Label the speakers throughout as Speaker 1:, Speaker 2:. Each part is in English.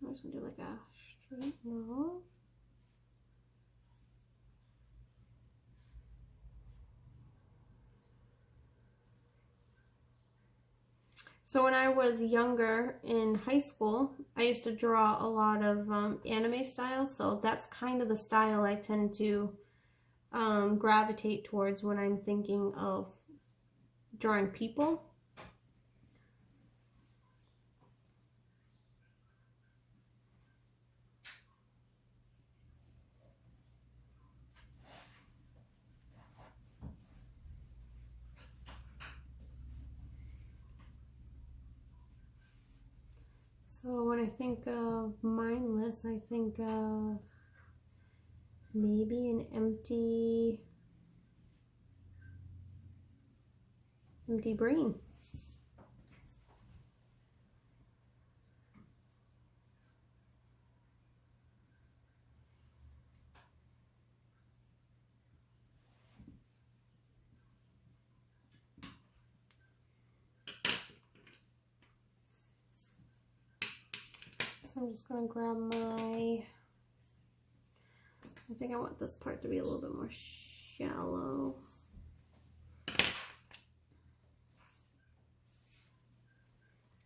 Speaker 1: I'm just gonna do like a straight nose. So when I was younger in high school, I used to draw a lot of anime styles. So that's kind of the style I tend to gravitate towards when I'm thinking of drawing people. So when I think of mindless, I think of maybe an empty brain. So I'm just gonna grab my, I think I want this part to be a little bit more shallow.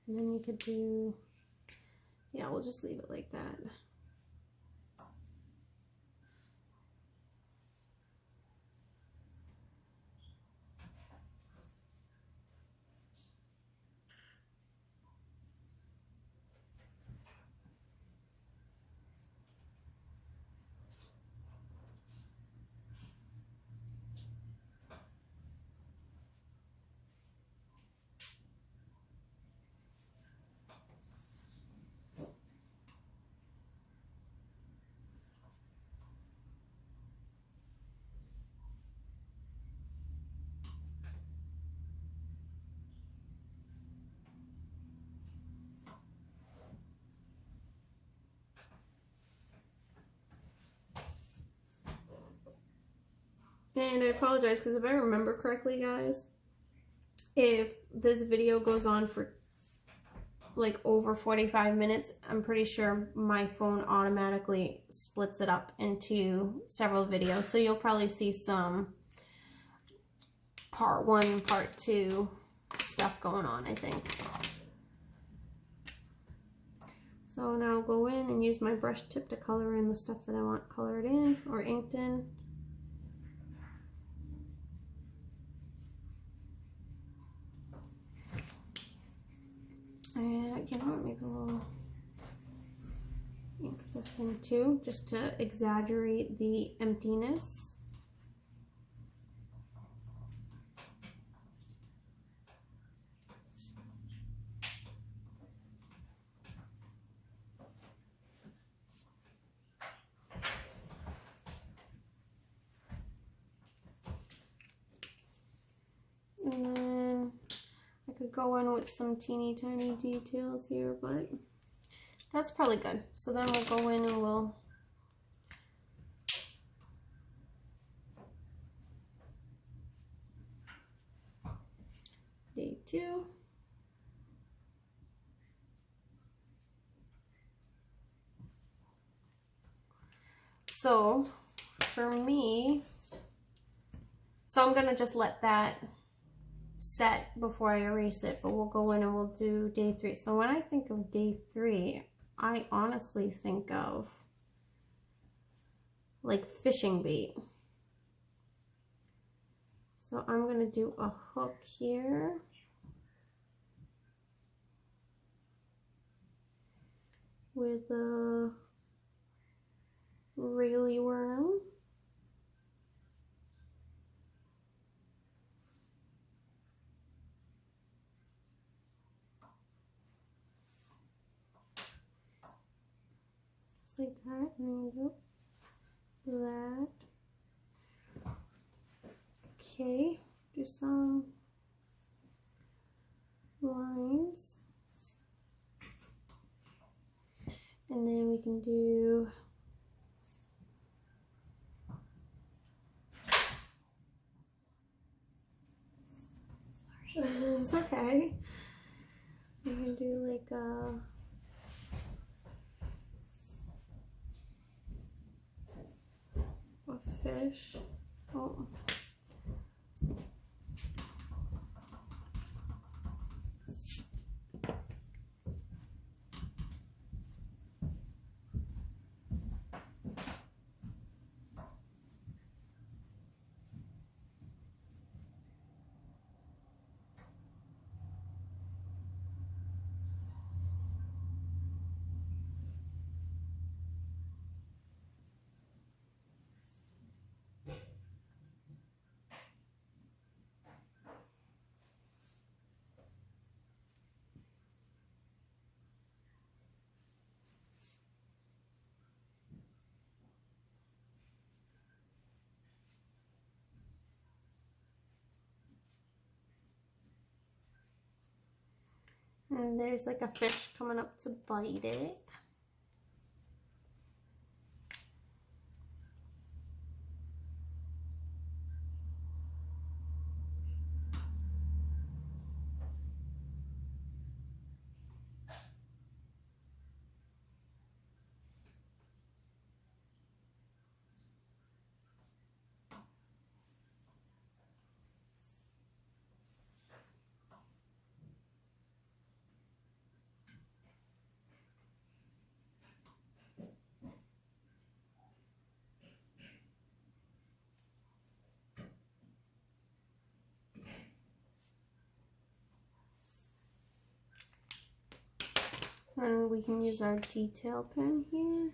Speaker 1: And then you could do, yeah, we'll just leave it like that. And I apologize because if I remember correctly, guys, if this video goes on for like over 45 minutes, I'm pretty sure my phone automatically splits it up into several videos. So you'll probably see some part 1 and part 2 stuff going on, I think. So now I'll go in and use my brush tip to color in the stuff that I want colored in or inked in. And you know what, maybe we'll ink this in too, just to exaggerate the emptiness. And then I could go in with some teeny tiny details here, but that's probably good. So then we'll go in and we'll day 2. So for me, so I'm gonna just let that set before I erase it, but we'll go in and we'll do day 3. So when I think of day 3, I honestly think of like fishing bait. So I'm gonna do a hook here. With a really worm. Just like that, and then do that. Okay, do some lines. And then we can do it's okay. We can do like a fish. Oh. And there's like a fish coming up to bite it. And we can use our detail pen here.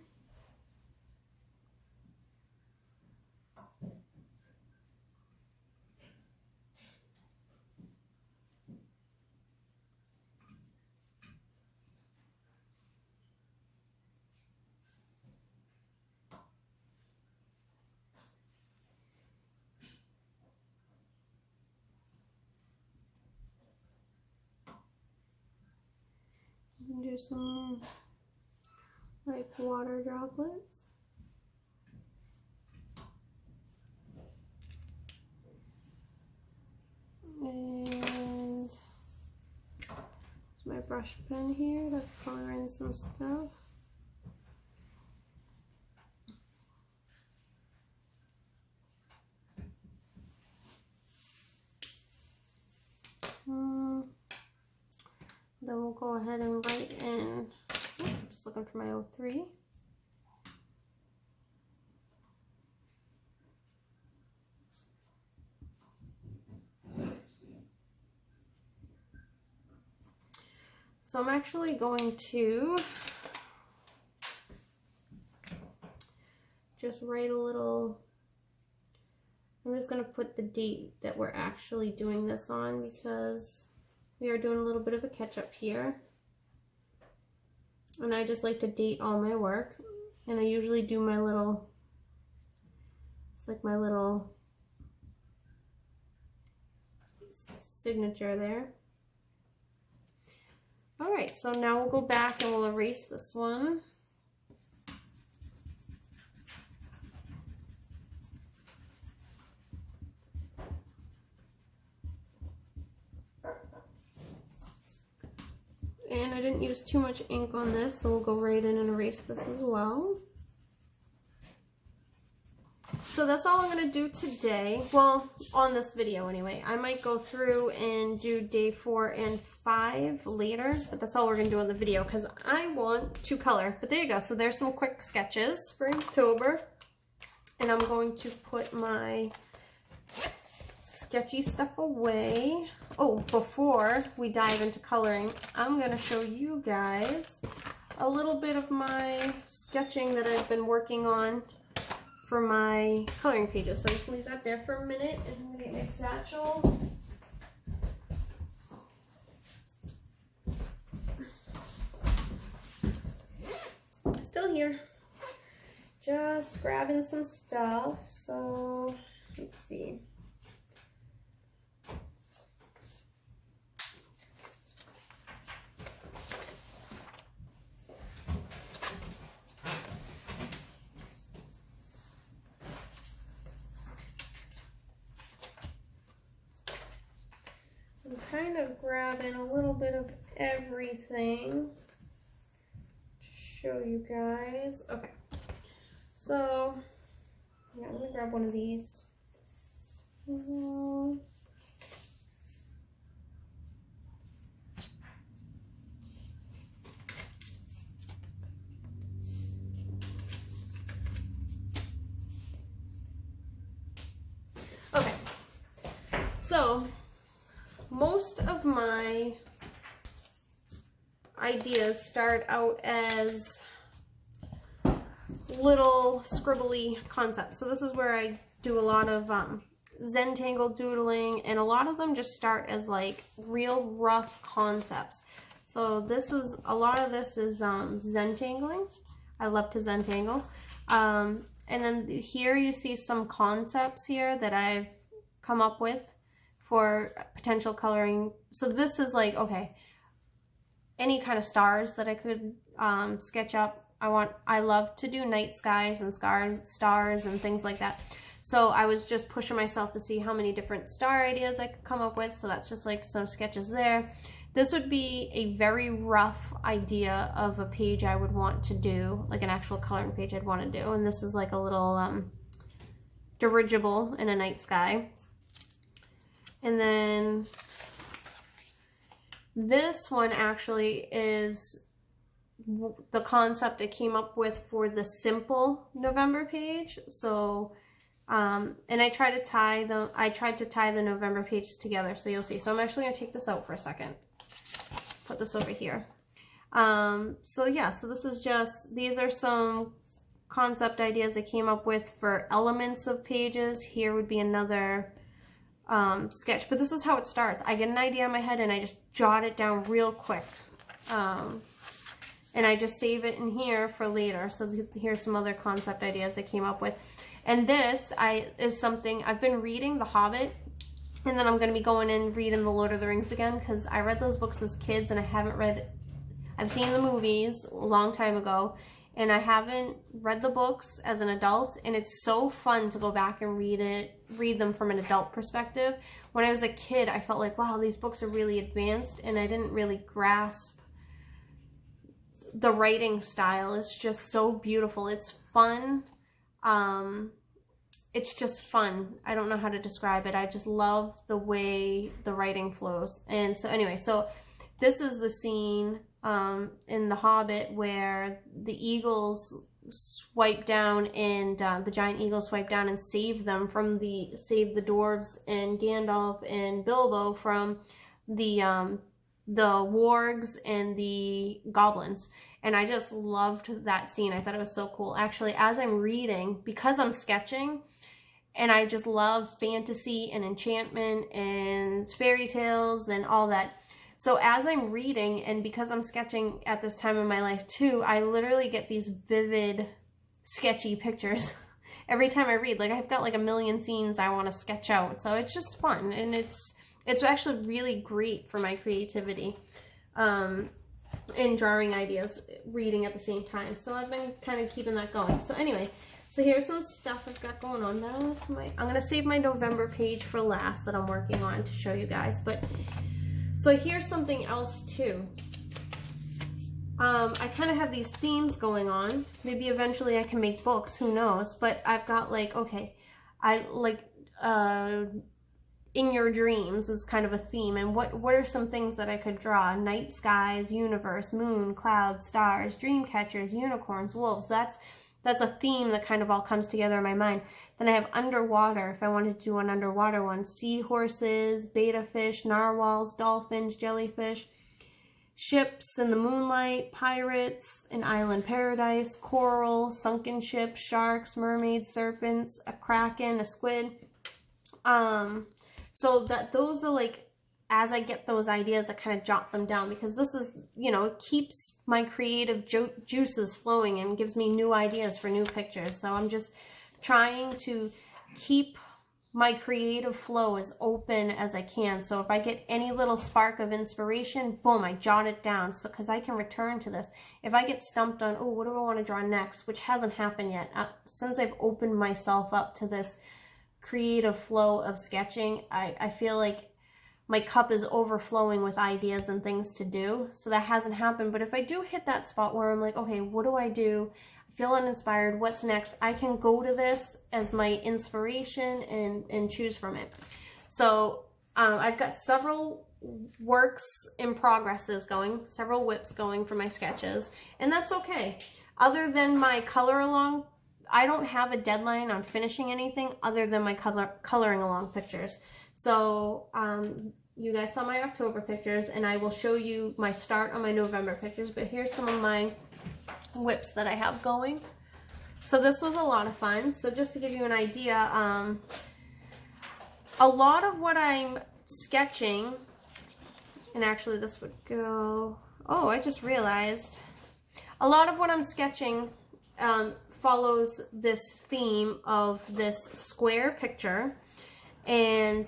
Speaker 1: And do some like water droplets. And there's my brush pen here to color in some stuff. Then we'll go ahead and write in, just looking for my 03. So I'm actually going to just write a little, I'm just going to put the date that we're actually doing this on because we are doing a little bit of a catch up here. And I just like to date all my work. And I usually do my little, it's like my little signature there. All right, so now we'll go back and we'll erase this one. And I didn't use too much ink on this, so we'll go right in and erase this as well. So that's all I'm going to do today. Well, on this video anyway. I might go through and do day 4 and 5 later, but that's all we're going to do on the video because I want to color. But there you go. So there's some quick sketches for Inktober. And I'm going to put my sketchy stuff away. Oh, before we dive into coloring, I'm going to show you guys a little bit of my sketching that I've been working on for my coloring pages. So I'm just leave that there for a minute and I'm going to get my satchel. Still here. Just grabbing some stuff. So let's see. Kind of grabbing a little bit of everything to show you guys. Okay, so Yeah, I'm gonna grab one of these. Okay, so most of my ideas start out as little scribbly concepts. So this is where I do a lot of Zentangle doodling, and a lot of them just start as like real rough concepts. So this is, a lot of this is Zentangling. I love to Zentangle. And then here you see some concepts here that I've come up with for potential coloring. So this is like, okay, any kind of stars that I could sketch up. I love to do night skies and stars and things like that. So I was just pushing myself to see how many different star ideas I could come up with. So that's just like some sketches there. This would be a very rough idea of a page I would want to do, like an actual coloring page I'd want to do. And this is like a little dirigible in a night sky. And then this one actually is the concept I came up with for the simple November page. So, and I tried to tie the November pages together, so you'll see. So I'm actually gonna take this out for a second. Put this over here. So yeah, so this is just, these are some concept ideas I came up with for elements of pages. Here would be another sketch, but this is how it starts. I get an idea in my head and I just jot it down real quick. And I just save it in here for later. So here's some other concept ideas I came up with. And this is something, I've been reading The Hobbit, and then I'm going to be going and reading The Lord of the Rings again, because I read those books as kids and I haven't read, I've seen the movies a long time ago, and I haven't read the books as an adult, and it's so fun to go back and read them from an adult perspective. When I was a kid, I felt like, wow, these books are really advanced, and I didn't really grasp the writing style. It's just so beautiful. It's fun. It's just fun. I don't know how to describe it. I just love the way the writing flows. And so anyway, so this is the scene in The Hobbit where the eagles swipe down, and the giant eagles swipe down and save them from save the dwarves and Gandalf and Bilbo from the wargs and the goblins. And I just loved that scene. I thought it was so cool. Actually, as I'm reading, because I'm sketching, and I just love fantasy and enchantment and fairy tales and all that. So as I'm reading, and because I'm sketching at this time in my life too, I literally get these vivid, sketchy pictures every time I read. Like, I've got like a million scenes I want to sketch out. So it's just fun, and it's actually really great for my creativity in drawing ideas, reading at the same time. So I've been kind of keeping that going. So anyway, so here's some stuff I've got going on. I'm going to save my November page for last that I'm working on to show you guys. But so here's something else too. I kind of have these themes going on. Maybe eventually I can make books, who knows? But I've got like, okay, I like in your dreams is kind of a theme. And what are some things that I could draw? Night skies, universe, moon, clouds, stars, dream catchers, unicorns, wolves. That's a theme that kind of all comes together in my mind. Then I have underwater, if I wanted to do an underwater one. Seahorses, betta fish, narwhals, dolphins, jellyfish, ships in the moonlight, pirates, an island paradise, coral, sunken ships, sharks, mermaids, serpents, a kraken, a squid. So those are like, as I get those ideas, I kind of jot them down, because this is, you know, it keeps my creative juices flowing and gives me new ideas for new pictures. So I'm just trying to keep my creative flow as open as I can. So if I get any little spark of inspiration, boom, I jot it down. So, because I can return to this. If I get stumped on, oh, what do I want to draw next, which hasn't happened yet, since I've opened myself up to this creative flow of sketching, I feel like my cup is overflowing with ideas and things to do. So that hasn't happened. But if I do hit that spot where I'm like, okay, what do? I feel uninspired, what's next, I can go to this as my inspiration and choose from it. So I've got several works in progresses going, several whips going for my sketches, and that's okay. Other than my color along, I don't have a deadline on finishing anything other than my coloring along pictures. So you guys saw my October pictures, and I will show you my start on my November pictures, but here's some of my whips that I have going. So this was a lot of fun. So just to give you an idea, a lot of what I'm sketching, and actually this would go, oh, I just realized, a lot of what I'm sketching follows this theme of this square picture, and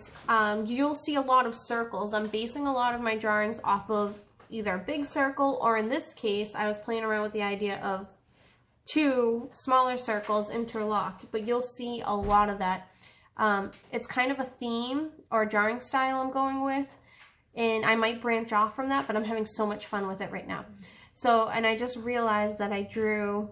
Speaker 1: you'll see a lot of circles. I'm basing a lot of my drawings off of either a big circle, or in this case, I was playing around with the idea of 2 smaller circles interlocked, but you'll see a lot of that. It's kind of a theme or a drawing style I'm going with, and I might branch off from that, but I'm having so much fun with it right now. So, and I just realized that I drew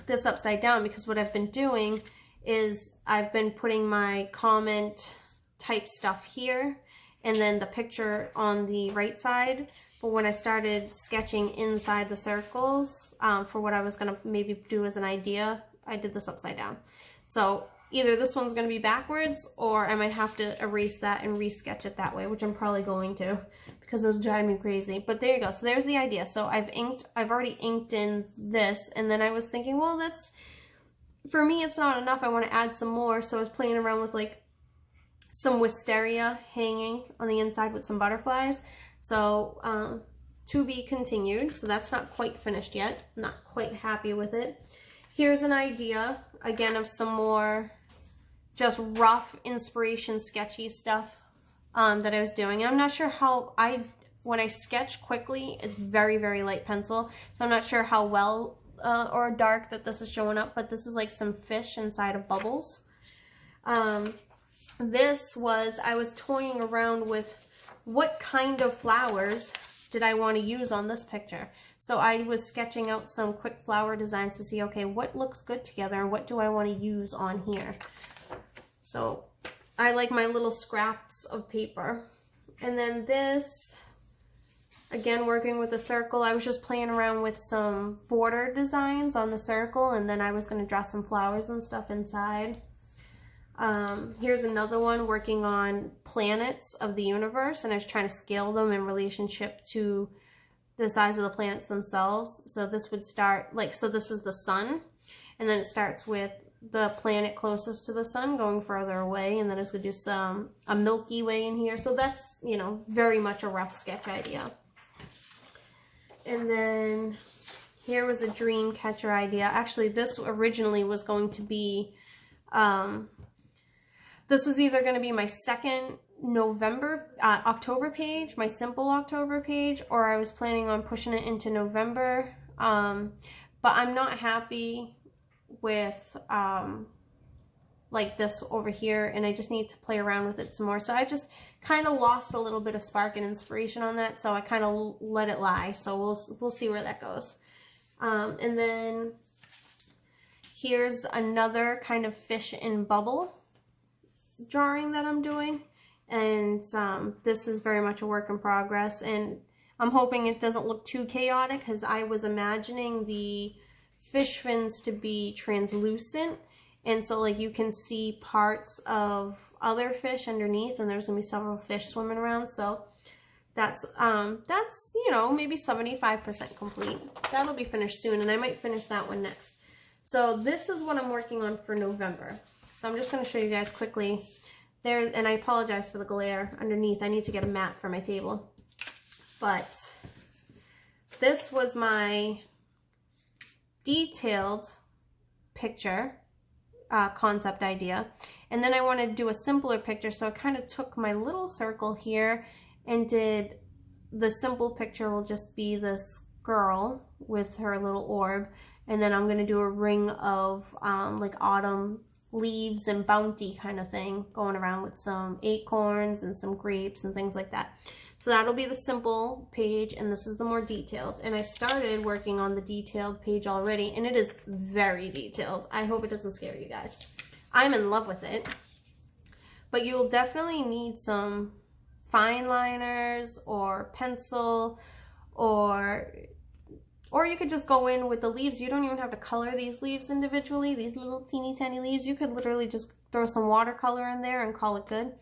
Speaker 1: this upside down because what I've been doing is I've been putting my comment type stuff here and then the picture on the right side. But when I started sketching inside the circles for what I was going to maybe do as an idea, I did this upside down. So either this one's going to be backwards, or I might have to erase that and re-sketch it that way, which I'm probably going to because it'll drive me crazy. But there you go. So there's the idea. So I've already inked in this, and then I was thinking, well, that's, for me, it's not enough. I want to add some more. So I was playing around with like some wisteria hanging on the inside with some butterflies. So to be continued. So that's not quite finished yet. Not quite happy with it. Here's an idea, again, of some more just rough inspiration sketchy stuff that I was doing. And I'm not sure how when I sketch quickly, it's very, very light pencil. So I'm not sure how well or dark that this is showing up, but this is like some fish inside of bubbles. This was, I was toying around with what kind of flowers did I want to use on this picture. So I was sketching out some quick flower designs to see, okay, what looks good together and what do I want to use on here. So I like my little scraps of paper. And then this, again, working with a circle, I was just playing around with some border designs on the circle, and then I was going to draw some flowers and stuff inside. Here's another one working on planets of the universe, and I was trying to scale them in relationship to the size of the planets themselves. So this would start, like, so this is the sun, and then it starts with the planet closest to the sun going further away, and then I was going to do a Milky Way in here. So that's, you know, very much a rough sketch idea. And then here was a dream catcher idea. Actually, this originally was going to be, this was either going to be my second October page, my simple October page, or I was planning on pushing it into November. But I'm not happy with like this over here, and I just need to play around with it some more. So I just kind of lost a little bit of spark and inspiration on that, so I kind of let it lie. So we'll see where that goes. And then here's another kind of fish in bubble drawing that I'm doing, and this is very much a work in progress, and I'm hoping it doesn't look too chaotic because I was imagining the fish fins to be translucent, and so like you can see parts of other fish underneath, and there's gonna be several fish swimming around. So that's you know, maybe 75% complete. That'll be finished soon, and I might finish that one next. So this is what I'm working on for November. So I'm just going to show you guys quickly there, and I apologize for the glare underneath. I need to get a mat for my table. But this was my detailed picture concept idea, and then I wanted to do a simpler picture, so I kind of took my little circle here and did the simple picture will just be this girl with her little orb, and then I'm going to do a ring of like autumn leaves and bounty kind of thing going around with some acorns and some grapes and things like that. So that'll be the simple page, and this is the more detailed. And I started working on the detailed page already, and it is very detailed. I hope it doesn't scare you guys. I'm in love with it. But you'll definitely need some fine liners or pencil, or you could just go in with the leaves. You don't even have to color these leaves individually, these little teeny tiny leaves. You could literally just throw some watercolor in there and call it good.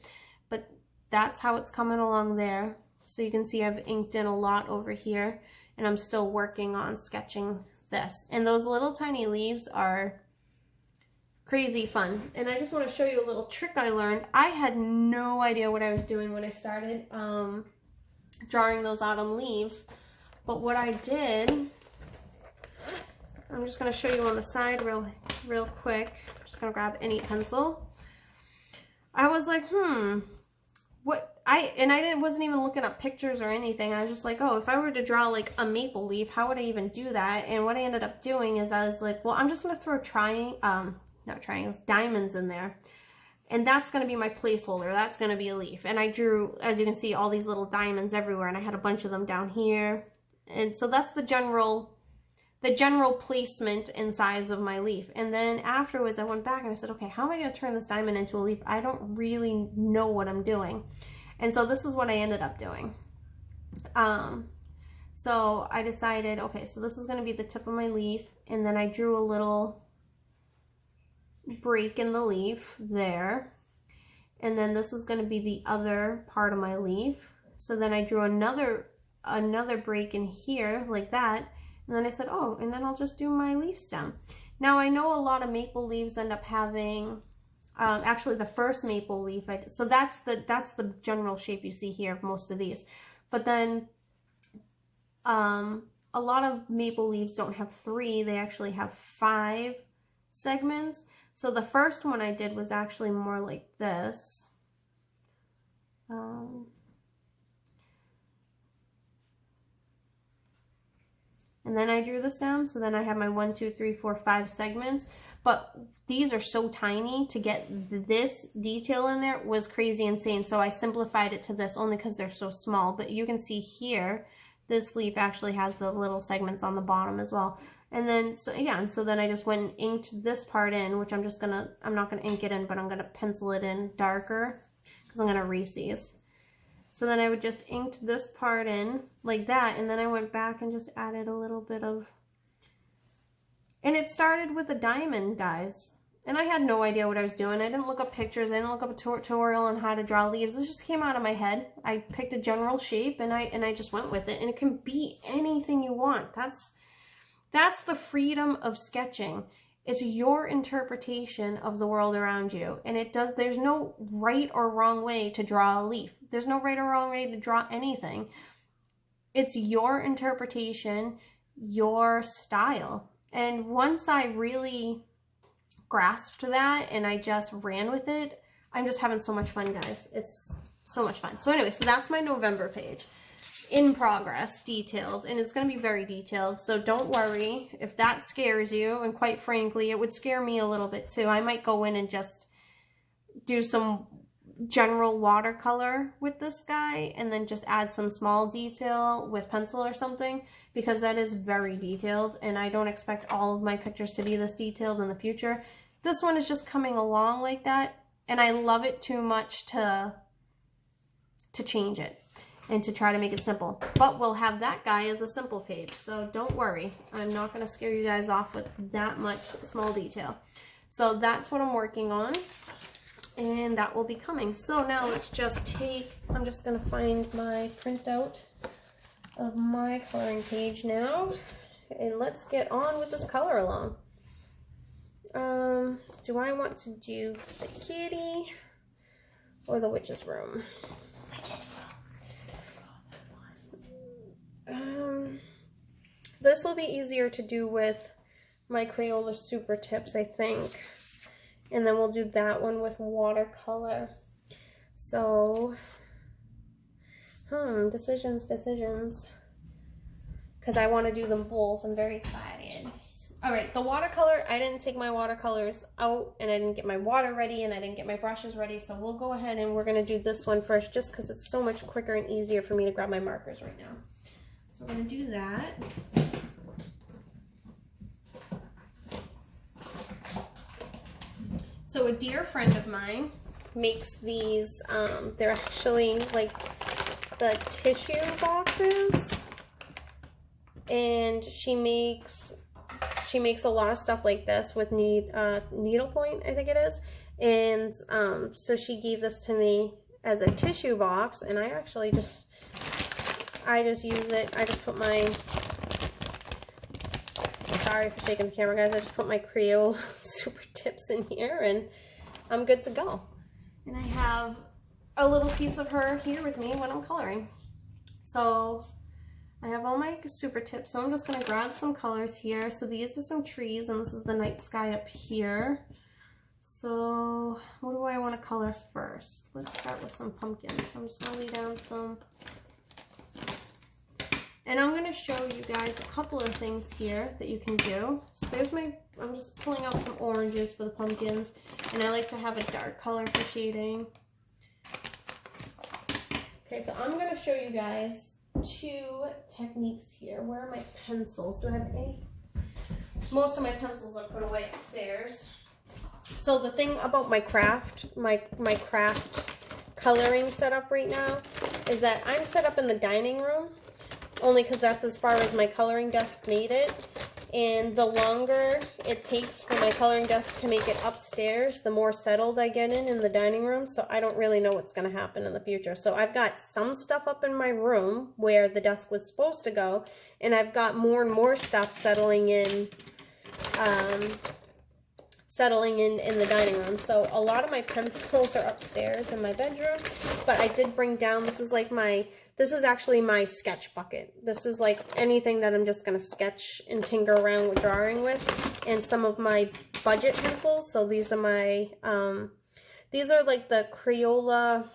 Speaker 1: But that's how it's coming along there. So you can see I've inked in a lot over here, and I'm still working on sketching this. And those little tiny leaves are crazy fun. And I just want to show you a little trick I learned. I had no idea what I was doing when I started drawing those autumn leaves. But what I did, I'm just going to show you on the side real quick. I'm just going to grab any pencil. I was like, wasn't even looking up pictures or anything. I was just like, oh, if I were to draw like a maple leaf, how would I even do that? And what I ended up doing is I was like, well, I'm just going to throw not triangles, diamonds in there. And that's going to be my placeholder. That's going to be a leaf. And I drew, as you can see, all these little diamonds everywhere, and I had a bunch of them down here. And so that's the general placement and size of my leaf. And then afterwards I went back and I said, okay, how am I going to turn this diamond into a leaf? I don't really know what I'm doing. And so this is what I ended up doing. So I decided, okay, so this is going to be the tip of my leaf. And then I drew a little break in the leaf there. And then this is going to be the other part of my leaf. So then I drew another break in here like that. And then I said, oh, and then I'll just do my leaf stem. Now I know a lot of maple leaves end up having, actually the first maple leaf, so that's the general shape you see here of most of these. But then a lot of maple leaves don't have 3, they actually have 5 segments. So the first one I did was actually more like this. And then I drew the stem, so then I have my 1, 2, 3, 4, 5 segments. But these are so tiny, to get this detail in there was crazy insane. So I simplified it to this only because they're so small. But you can see here, this leaf actually has the little segments on the bottom as well. And then, so again, so then I just went and inked this part in, which I'm not gonna ink it in, but I'm gonna pencil it in darker because I'm gonna erase these. So then I would just inked this part in like that, and then I went back and just added a little bit of, and it started with a diamond, guys. And I had no idea what I was doing. I didn't look up pictures. I didn't look up a tutorial on how to draw leaves. This just came out of my head. I picked a general shape and I just went with it. And it can be anything you want. That's the freedom of sketching. It's your interpretation of the world around you. And there's no right or wrong way to draw a leaf. There's no right or wrong way to draw anything. It's your interpretation, your style. And once I really grasped that and I just ran with it, I'm just having so much fun, guys. It's so much fun. So anyway, so that's my November page. In progress, detailed, and it's going to be very detailed, so don't worry if that scares you. And quite frankly, it would scare me a little bit too. I might go in and just do some general watercolor with this guy and then just add some small detail with pencil or something, because that is very detailed, and I don't expect all of my pictures to be this detailed in the future. This one is just coming along like that, and I love it too much to change it and to try to make it simple. But we'll have that guy as a simple page, so don't worry. I'm not going to scare you guys off with that much small detail. So that's what I'm working on, and that will be coming. So now let's just I'm just going to find my printout of my coloring page now, and let's get on with this color along. Do I want to do the kitty or the witch's room? This will be easier to do with my Crayola Super Tips, I think. And then we'll do that one with watercolor. So, decisions. Because I want to do them both. I'm very excited. All right, the watercolor, I didn't take my watercolors out, and I didn't get my water ready, and I didn't get my brushes ready, so we'll go ahead and we're gonna do this one first just because it's so much quicker and easier for me to grab my markers right now. So we're gonna do that. So a dear friend of mine makes these, they're actually like the tissue boxes, and she makes a lot of stuff like this with needlepoint, I think it is. And so she gave this to me as a tissue box, and I just use it. I just put my, sorry for shaking the camera, guys. I just put my Crayola Super Tips in here, and I'm good to go. And I have a little piece of her here with me when I'm coloring. So I have all my Super Tips, so I'm just going to grab some colors here. So these are some trees, and this is the night sky up here. So what do I want to color first? Let's start with some pumpkins. So I'm just going to lay down some. And I'm going to show you guys a couple of things here that you can do. So there's I'm just pulling out some oranges for the pumpkins, and I like to have a dark color for shading. Okay, so I'm going to show you guys two techniques here. Where are my pencils? Do I have any? Most of my pencils are put away upstairs. So the thing about my craft, my craft coloring setup right now is that I'm set up in the dining room, only because that's as far as my coloring desk made it. And the longer it takes for my coloring desk to make it upstairs, the more settled I get in the dining room. So I don't really know what's going to happen in the future. So I've got some stuff up in my room where the desk was supposed to go, and I've got more and more stuff settling in the dining room. So a lot of my pencils are upstairs in my bedroom, but I did bring down, this is actually my sketch bucket. This is like anything that I'm just going to sketch and tinker around with drawing with, and some of my budget pencils. So these are my, these are like the Crayola,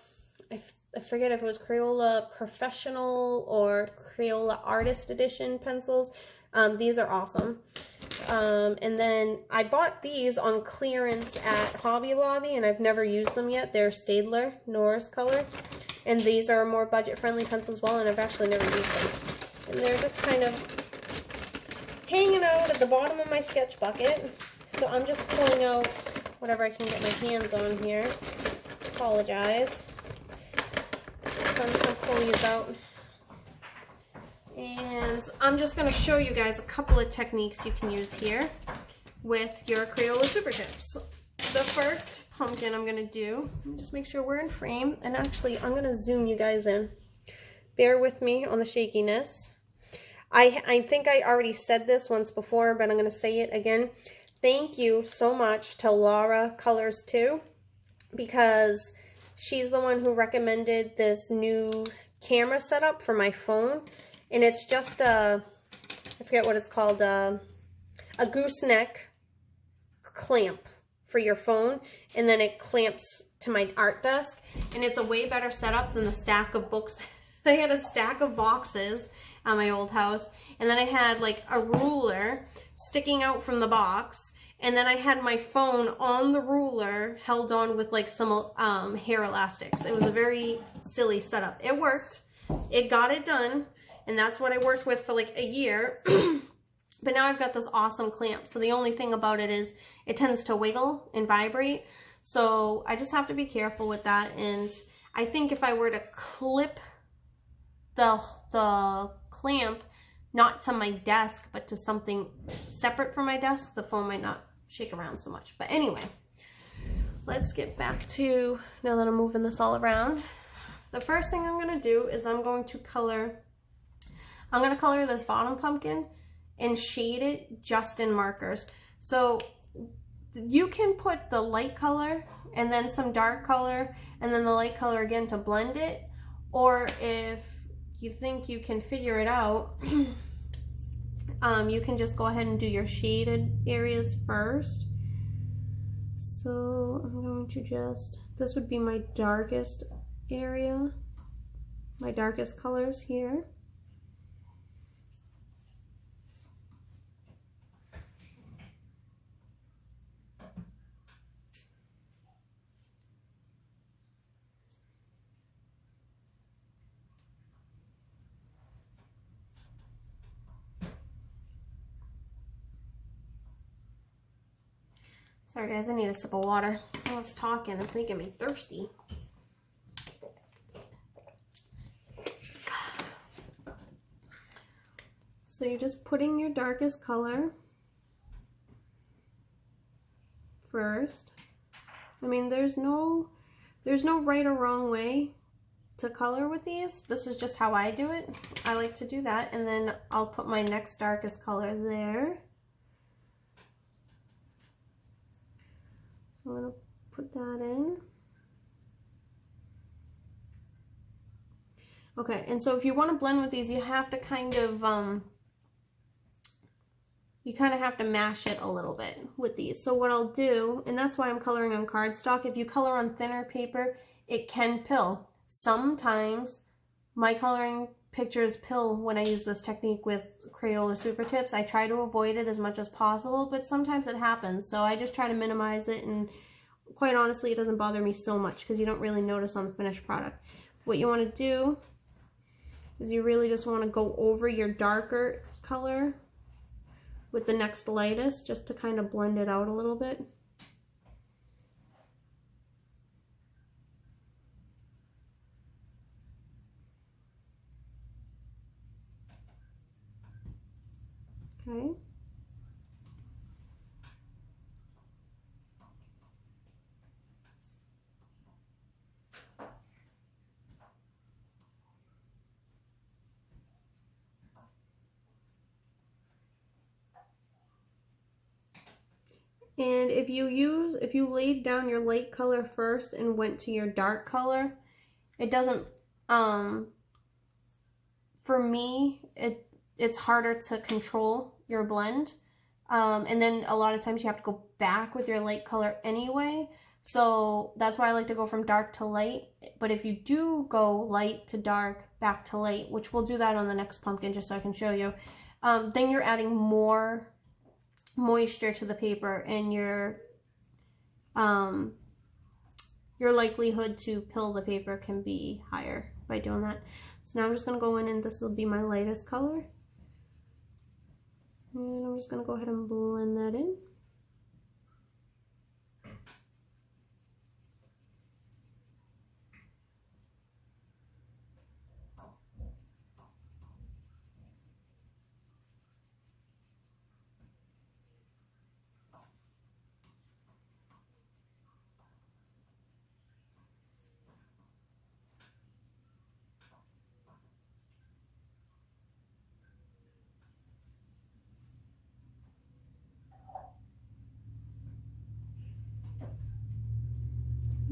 Speaker 1: I forget if it was Crayola Professional or Crayola Artist Edition pencils. These are awesome. And then I bought these on clearance at Hobby Lobby, and I've never used them yet. They're Staedtler Norris color. And these are more budget-friendly pencils as well, and I've actually never used them. And they're just kind of hanging out at the bottom of my sketch bucket. So I'm just pulling out whatever I can get my hands on here. Apologize. So I'm just going to pull these out. And I'm just going to show you guys a couple of techniques you can use here with your Crayola Super Tips. The first pumpkin I'm going to do, let me just make sure we're in frame, and actually I'm going to zoom you guys in. Bear with me on the shakiness. I think I already said this once before, but I'm going to say it again. Thank you so much to Laura Colors 2, because she's the one who recommended this new camera setup for my phone. And it's just I forget what it's called, a gooseneck clamp for your phone, and then it clamps to my art desk, and it's a way better setup than the stack of books. I had a stack of boxes at my old house, and then I had like a ruler sticking out from the box, and then I had my phone on the ruler held on with like some hair elastics. It was a very silly setup. It worked. It got it done. And that's what I worked with for like a year. But now I've got this awesome clamp. So the only thing about it is it tends to wiggle and vibrate. So I just have to be careful with that. And I think if I were to clip the clamp, not to my desk, but to something separate from my desk, the phone might not shake around so much. But anyway, let's get back to, now that I'm moving this all around. The first thing I'm going to do is I'm going to color this bottom pumpkin and shade it just in markers. So you can put the light color and then some dark color and then the light color again to blend it. Or if you think you can figure it out, you can just go ahead and do your shaded areas first. So I'm going to just, this would be my darkest area, my darkest colors here. Sorry guys, I need a sip of water. I was talking, it's making me thirsty. So you're just putting your darkest color first. I mean, there's no right or wrong way to color with these. This is just how I do it. I like to do that, and then I'll put my next darkest color there. So I'm gonna put that in. Okay, and so if you want to blend with these, you have to kind of have to mash it a little bit with these. So what I'll do, and that's why I'm coloring on cardstock, if you color on thinner paper, it can pill. Sometimes my coloring pictures pill when I use this technique with Crayola Super Tips. I try to avoid it as much as possible, but sometimes it happens. So I just try to minimize it, and quite honestly, it doesn't bother me so much because you don't really notice on the finished product. What you want to do is you really just want to go over your darker color with the next lightest, just to kind of blend it out a little bit. Okay. And if you laid down your light color first and went to your dark color, it doesn't, for me, it's harder to control your blend. And then a lot of times you have to go back with your light color anyway. So that's why I like to go from dark to light. But if you do go light to dark, back to light, which we'll do that on the next pumpkin just so I can show you, then you're adding more moisture to the paper, and your likelihood to pill the paper can be higher by doing that. So now I'm just going to go in, and this will be my lightest color. And I'm just going to go ahead and blend that in.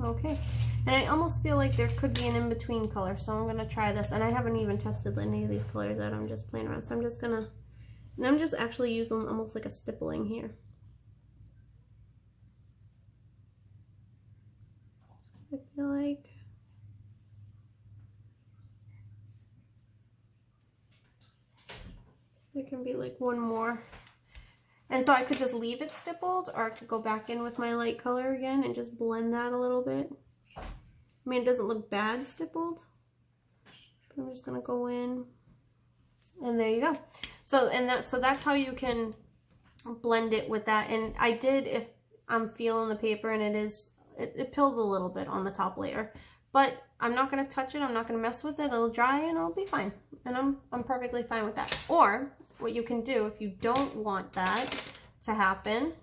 Speaker 1: Okay, and I almost feel like there could be an in-between color, so I'm gonna try this. And I haven't even tested any of these colors out, I'm just playing around. So I'm just gonna, and I'm just actually using almost like a stippling here. I feel like there can be like one more. And so I could just leave it stippled, or I could go back in with my light color again and just blend that a little bit. I mean, it doesn't look bad stippled. I'm just gonna go in, and there you go. So that's how you can blend it with that. And I did, if I'm feeling the paper and it pilled a little bit on the top layer, but I'm not gonna touch it. I'm not gonna mess with it. It'll dry and it'll be fine. And I'm perfectly fine with that. Or what you can do, if you don't want that to happen,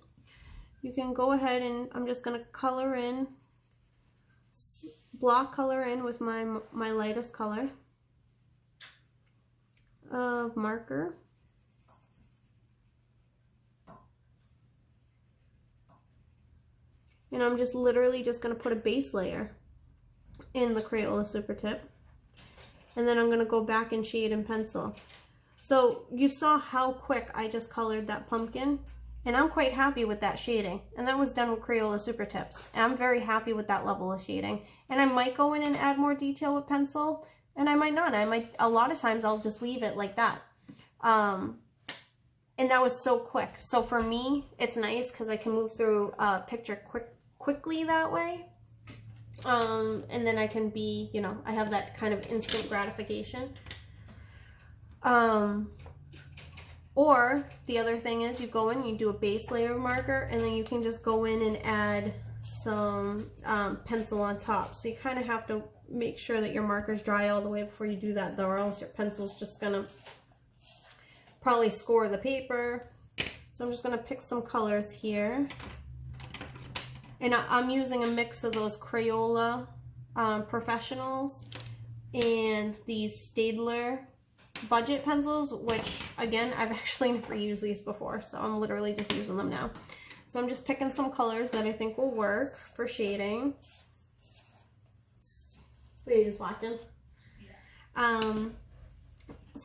Speaker 1: you can go ahead and I'm just gonna color in, block color in with my lightest color of marker. And I'm just literally just gonna put a base layer in the Crayola Super Tip. And then I'm gonna go back and shade in pencil. So you saw how quick I just colored that pumpkin, and I'm quite happy with that shading. And that was done with Crayola Super Tips. And I'm very happy with that level of shading. And I might go in and add more detail with pencil, and I might not. A lot of times I'll just leave it like that. And that was so quick. So for me, it's nice because I can move through a picture quickly that way. And then I can be, you know, I have that kind of instant gratification. Or the other thing is you go in, you do a base layer of marker, and then you can just go in and add some pencil on top. So you kind of have to make sure that your marker's dry all the way before you do that, though, or else your pencil's just gonna probably score the paper. So I'm just gonna pick some colors here. And I'm using a mix of those Crayola Professionals and these Staedtler budget pencils, which again, I've actually never used these before, so I'm literally just using them now. So I'm just picking some colors that I think will work for shading. Were you just watching? So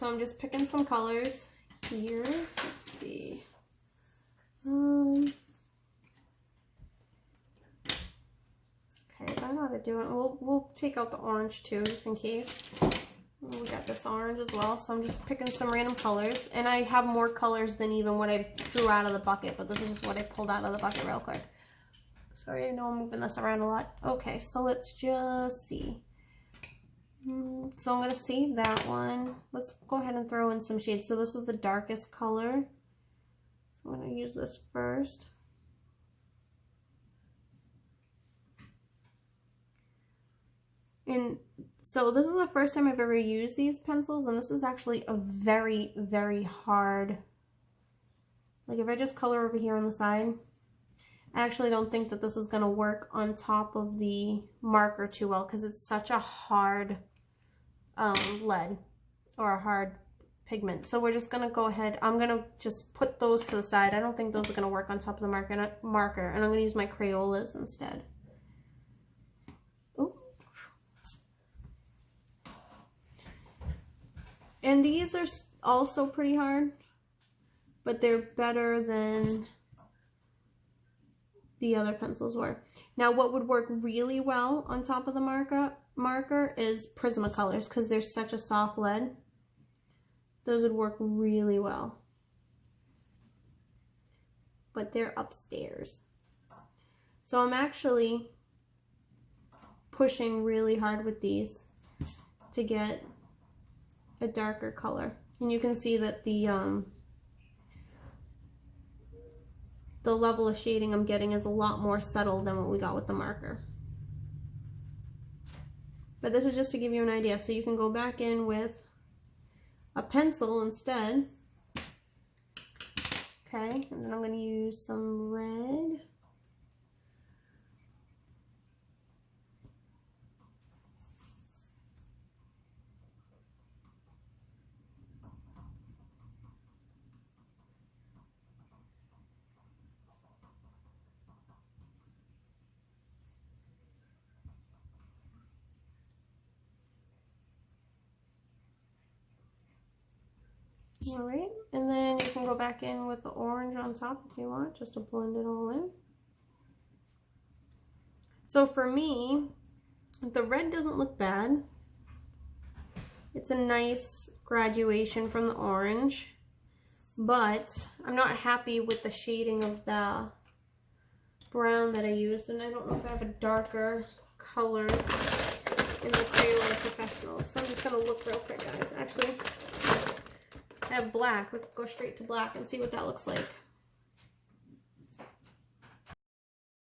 Speaker 1: I'm just picking some colors here. Let's see. Okay, that ought to do it. We'll take out the orange too, just in case. We got this orange as well, so I'm just picking some random colors. And I have more colors than even what I drew out of the bucket, but this is just what I pulled out of the bucket real quick. Sorry, I know I'm moving this around a lot. Okay, so let's just see. So I'm going to save that one. Let's go ahead and throw in some shades. So this is the darkest color. So I'm going to use this first. And so this is the first time I've ever used these pencils, and this is actually a very, very hard, like if I just color over here on the side, I actually don't think that this is going to work on top of the marker too well, because it's such a hard lead, or a hard pigment. So we're just going to go ahead, I'm going to just put those to the side. I don't think those are going to work on top of the marker, and I'm going to use my Crayolas instead. And these are also pretty hard, but they're better than the other pencils were. Now, what would work really well on top of the marker is Prismacolors, because they're such a soft lead. Those would work really well. But they're upstairs. So I'm actually pushing really hard with these to get a darker color, and you can see that the level of shading I'm getting is a lot more subtle than what we got with the marker. But this is just to give you an idea, so you can go back in with a pencil instead. Okay, and then I'm going to use some red. Alright, and then you can go back in with the orange on top if you want, just to blend it all in. So for me, the red doesn't look bad. It's a nice graduation from the orange, but I'm not happy with the shading of the brown that I used, and I don't know if I have a darker color in the Crayola Professionals. So I'm just going to look real quick, guys. Actually, I have black. We can go straight to black and see what that looks like.